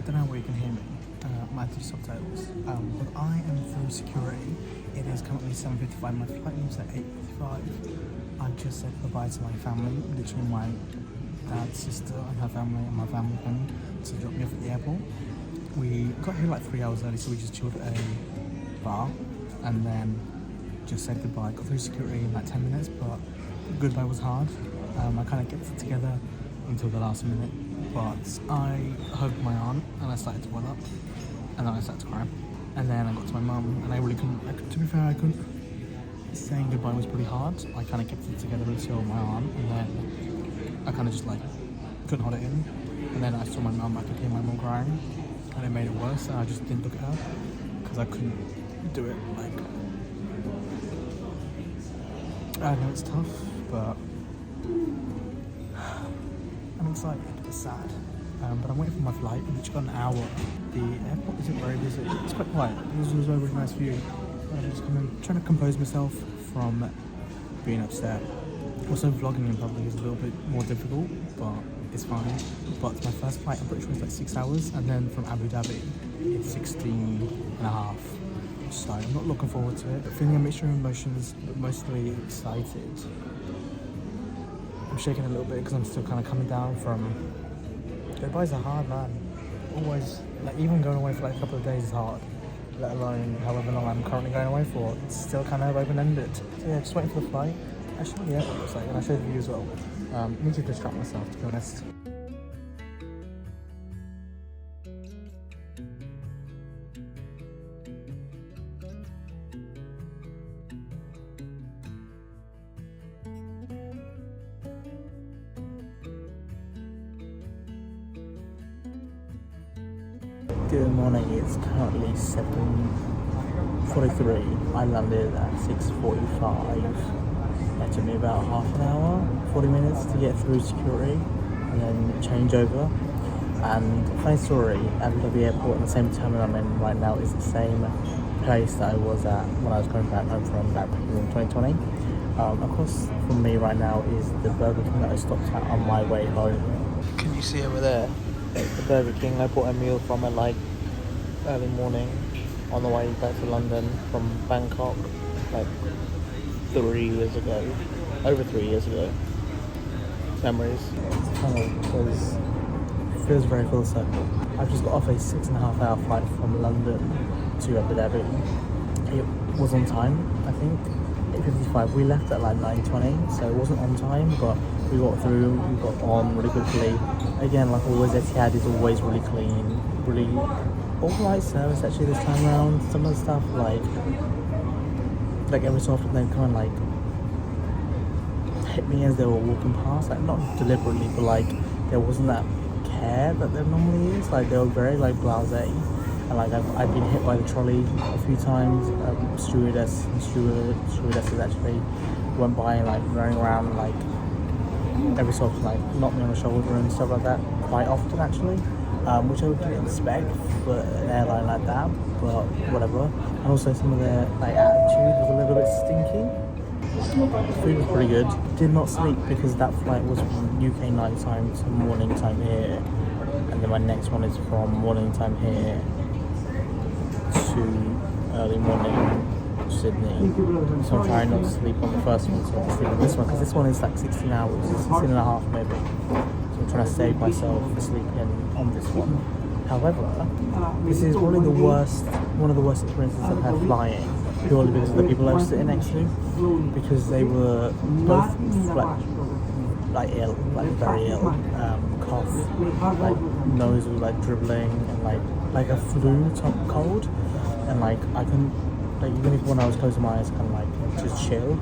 don't know where you can hear me. Might do subtitles. But I am through security. It is currently 7:55. My flight leaves at 8:55. I just said goodbye to my family, literally my dad's sister and her family and my family came to drop me off at the airport. We got here like 3 hours early, so we just chilled at a bar and then just said goodbye. Got through security in like 10 minutes, but goodbye was hard. I kind of kept it together until the last minute, but I hugged my aunt and I started to well up, and then I started to cry. And then I got to my mum and I really couldn't, to be fair, I couldn't. Saying goodbye was pretty hard. I kind of kept it together until my aunt, and then I kind of just like couldn't hold it in. And then I saw my mum, I could hear my mum crying, and it made it worse. And I just didn't look at her because I couldn't do it. Like, I know it's tough, but I'm excited. It's sad. But I'm waiting for my flight, which got an hour. The airport isn't very busy. It's quite quiet. This was a really nice view. I'm just trying to compose myself from being upset. Also, vlogging in public is a little bit more difficult, but it's fine. But my first flight, I'm pretty sure it's like 6 hours, and then from Abu Dhabi, it's 16 and a half. So I'm not looking forward to it. Feeling a mixture of emotions, but mostly excited. I'm shaking a little bit because I'm still kind of coming down from. Goodbyes are hard, man. Always, like, even going away for like a couple of days is hard. Let alone however long I'm currently going away for. It's still kind of open-ended. So yeah, just waiting for the flight. I showed the airport looks like, and I showed the view as well. I need to distract myself, to be honest. Good morning, it's currently 7:43. I landed at 6:45. It took me about half an hour, 40 minutes to get through security and then change over. And funny story, Abu Dhabi Airport and the same terminal I'm in right now is the same place that I was at when I was going back home from backpacking in 2020. Of course, for me right now is the Burger King that I stopped at on my way home. Can you see over there? The Burger King. I bought a meal from it like early morning on the way back to London from Bangkok like 3 years ago, over 3 years ago. Memories. It's funny because it feels very full circle. I've just got off a 6.5 hour flight from London to Abu Dhabi. It was on time, I think. 8:55. We left at like 9:20, so it wasn't on time, but we got through, we got on really quickly. Again, like always, Etihad is always really clean, really alright service actually this time around. Some of the stuff like every so often they kind of like hit me as they were walking past, like not deliberately, but like there wasn't that care that there normally is. Like they were very like blasé. And like I've been hit by the trolley a few times. Stewardesses actually went by and like running around like every so often, like knocked me on the shoulder and stuff like that quite often actually, which I didn't expect for an airline like that, but whatever. And also some of their like attitude was a little bit stinky. The food was pretty good. Did not sleep because that flight was from UK night time to morning time here, and then my next one is from morning time here to early morning Sydney. So I'm trying not to sleep on the first one, so I'm sleeping on this one because this one is like 16 hours, 16 and a half maybe. So I'm trying to save myself for sleeping on this one. However, this is one of the worst experiences I've had flying, purely because of the people I was sitting next to, because they were both like ill, like very ill, cough, like nose was like dribbling and like a flu type cold, and like I couldn't, like even if when I was closing my eyes kind of like just chill,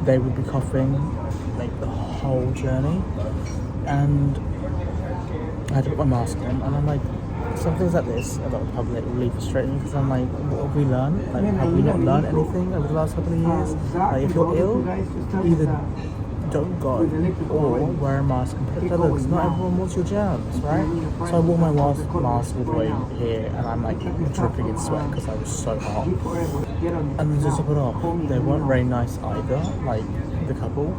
they would be coughing like the whole journey, and I had to put my mask on, and I'm like, some things like this about the public really frustrate me because I'm like, what have we learned? Like, have we not learned anything over the last couple of years? Like, if you're ill, either don't go or wear a mask and put it together because not everyone wants your germs, right? So I wore my mask all the way here and I'm like dripping in sweat because I was so hot. And then to top it off, they weren't very nice either, like the couple.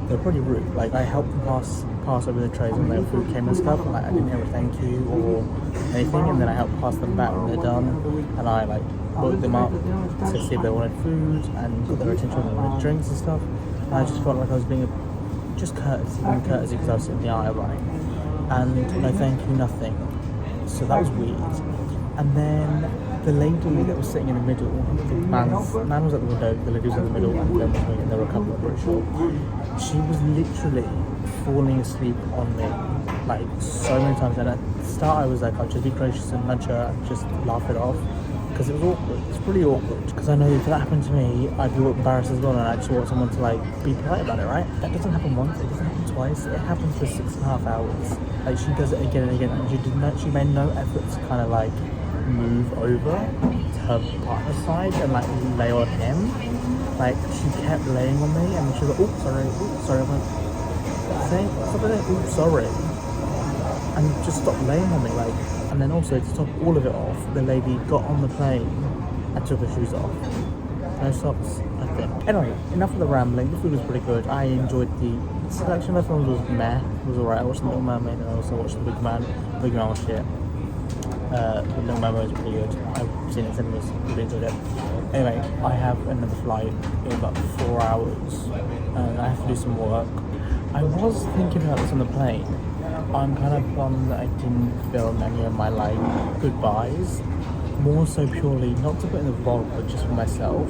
They're pretty rude. Like I helped them pass pass over the trays when their food came and stuff. Like I didn't hear a thank you or anything, and then I helped pass them back when they're done, and I like woke them up to see if they wanted food and got their attention when they wanted drinks and stuff. And I just felt like I was being just courtesy because I was sitting in the aisle, right? And no thank you, nothing. So that was weird. And then the lady that was sitting in the middle, the man was at the window, the lady was in the middle, and then was me, and there were a couple of pretty sure. She was literally falling asleep on me, like so many times. And at the start I was like, I'll just be gracious and nudge her and just laugh it off, because it was awkward. It's pretty awkward, because I know if that happened to me, I'd be embarrassed as well, and I just want someone to like be polite about it, right? That doesn't happen once, it doesn't happen twice, it happens for 6.5 hours. Like she does it again and again, and she made no effort to kind of like move over to her partner's side and like lay on him. Like she kept laying on me, and she was like, oh sorry, I went, saying something, oh sorry, and just stopped laying on me, like. And then also to top all of it off, the lady got on the plane and took her shoes off. No socks, nothing. Anyway, enough of the rambling. The food was pretty good. I enjoyed the selection of films was meh. It was alright. I watched The Little Mermaid and I also watched The Big Man. Big Man was shit. The Little Mermaid was pretty good. I've seen it in cinemas, really enjoyed it. Anyway, I have another flight in about 4 hours and I have to do some work. I was thinking about this on the plane. I'm kind of bummed that I didn't film any of my like goodbyes, more so purely not to put in the vlog but just for myself,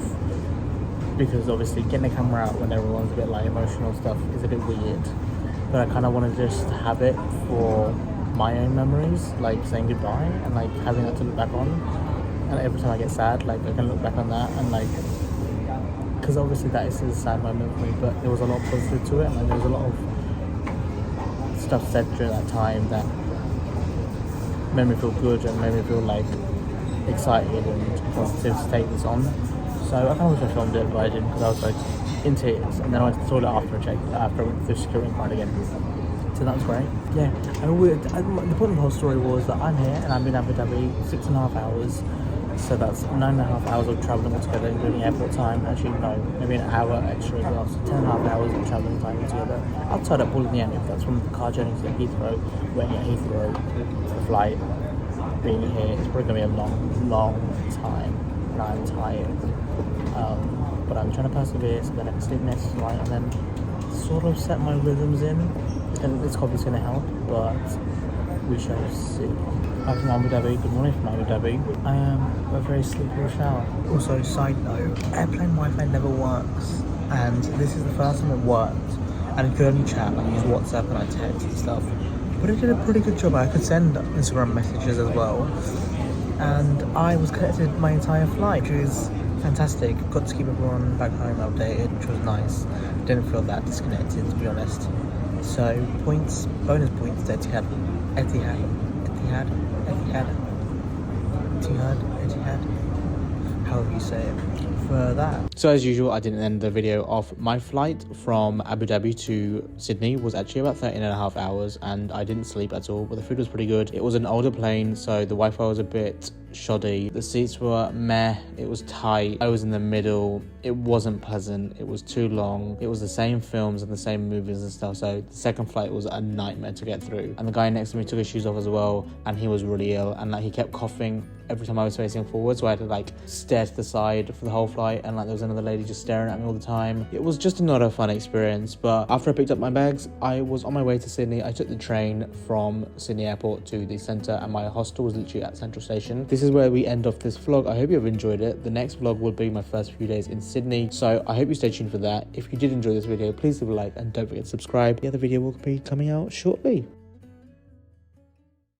because obviously getting a camera out when everyone's a bit like emotional stuff is a bit weird, but I kind of want to just have it for my own memories, like saying goodbye and like having that to look back on, and every time I get sad, like I can look back on that and like, because obviously that is a sad moment for me, but there was a lot positive to it, and like there was a lot of stuff said during that time that made me feel good and made me feel like excited and positive to take this on. So I kind of wish I filmed it, but I didn't, because I was like in tears, and then I went to the toilet after I went through security card again. So that was great. Yeah, the point of the whole story was that I'm here and I'm in Abu Dhabi 6.5 hours. So that's 9.5 hours of travelling altogether, including airport time. Actually, no, maybe an hour extra as well. So 10.5 hours of travelling time altogether. Outside of all in the end, if that's from the car journey to Heathrow, waiting at Heathrow to the flight, being here, it's probably going to be a long time. And I'm tired. But I'm trying to persevere so that I can sleep next night and then sort of set my rhythms in. And this coffee's going to help, but we shall see. Hi from Abu Dhabi, good morning from Abu Dhabi. I am a very sleepy shower. Also, side note, airplane Wi-Fi never works, and this is the first time it worked. And I could only chat, like use WhatsApp and I text and stuff. But it did a pretty good job. I could send Instagram messages as well. And I was connected my entire flight, which is fantastic. Got to keep everyone back home updated, which was nice. Didn't feel that disconnected, to be honest. So points, bonus points to Etihad, however you say it, for that. So as usual, I didn't end the video off. My flight from Abu Dhabi to Sydney was actually about 13.5 hours, and I didn't sleep at all, but the food was pretty good. It was an older plane, so the Wi-Fi was a bit shoddy. The seats were meh, it was tight, I was in the middle, it wasn't pleasant, it was too long, it was the same films and the same movies and stuff, so the second flight was a nightmare to get through. And the guy next to me took his shoes off as well, and he was really ill, and like he kept coughing every time I was facing forward, so I had to like stare to the side for the whole flight, and like there was another lady just staring at me all the time. It was just not a fun experience. But after I picked up my bags, I was on my way to Sydney. I took the train from Sydney Airport to the centre, and my hostel was literally at Central Station. This is where we end off this vlog. I hope you have enjoyed it. The next vlog will be my first few days in Sydney, so I hope you stay tuned for that. If you did enjoy this video, please leave a like and don't forget to subscribe. The other video will be coming out shortly.